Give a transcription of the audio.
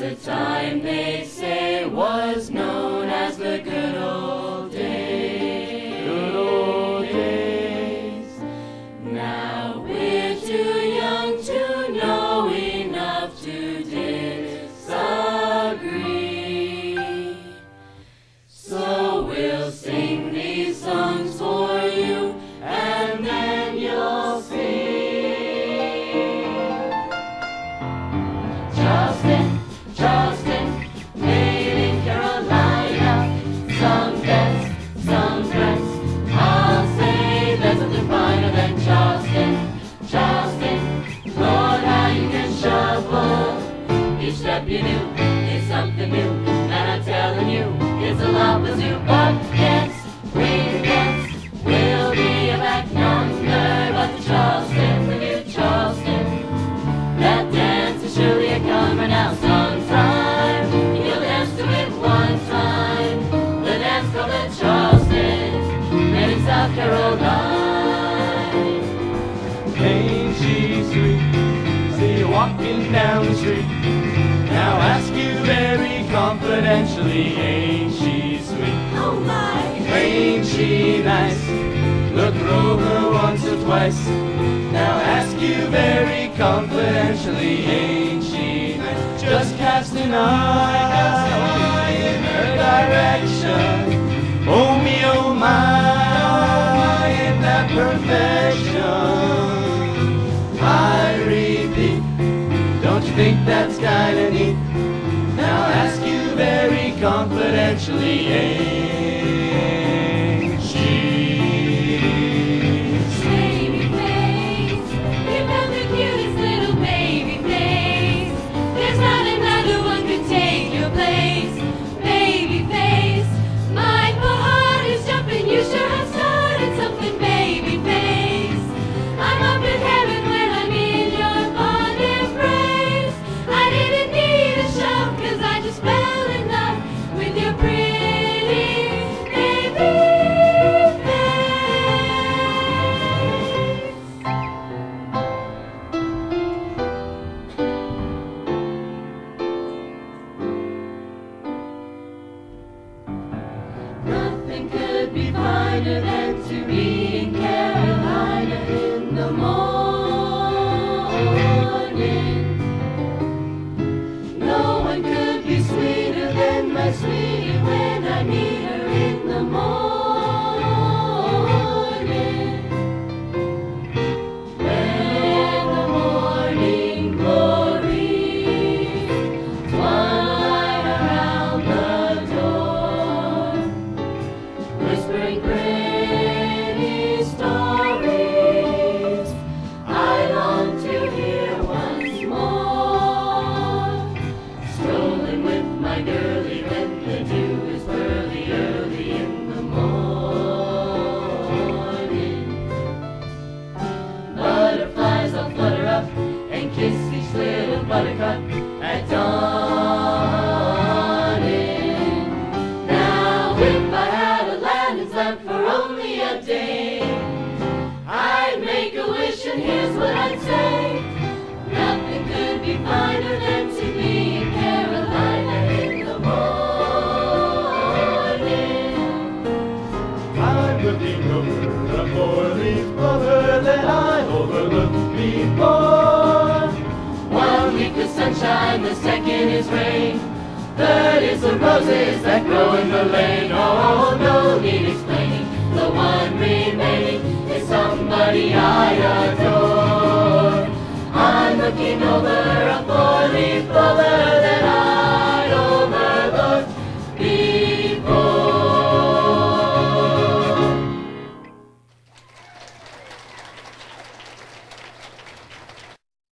a time they say was known as the good old days. Good old days. Now we're too young to know enough to disagree. So we'll sing these songs for you, and then you'll see. Charleston, made in Carolina. Some best, some best. I'll say there's nothing finer than Charleston. Lord, how you can shuffle. Each step you do is something new, and I'm telling you, it's a lot with you. But dance, ring dance, will be back yonder. But the new Charleston, that dance is surely a comer now. Sometime you'll dance to it one time. The dance called the Charleston, made in South Carolina. Ain't she sweet? See you walking down the street. Now ask you very confidentially, ain't she sweet? Oh my! Ain't she nice? Look her over once or twice. Now ask you very confidentially, ain't she nice? Just cast an eye in her direction. Oh me, oh my, ain't that perfection? I repeat, don't you think that's kinda neat? Now ask you very confidentially, ain't she? Baby face, you've got the cutest little baby face. There's not another one could take your place. Baby face, my poor heart is jumping. You sure have started something, baby face. I'm up in heaven when I'm in your fond embrace. I didn't need a shove, 'cause I just fell in love with your pretty baby face. Nothing could be finer than to be in Carolina in the morning. No one could be sweeter than my sweetie when I meet her in the morning. When the morning glories twine around the door, whispering pretty stories I long to hear once more. Strolling with my girlie when the dew is pearly, early in the morning. Butterflies all flutter up and kiss each little buttercup at dawning. Now if I had a landing lamp for only a day, I'd make a wish and here's what I'd say. Nothing could be finer than to be in Carolina in the morning. I'm looking over a four-leaf clover that I overlooked before. One week with sunshine, the second is rain. Third is the roses that grow in the lane. Oh, no need explaining, the one remaining is somebody I adore. I'm looking over a four-leaf clover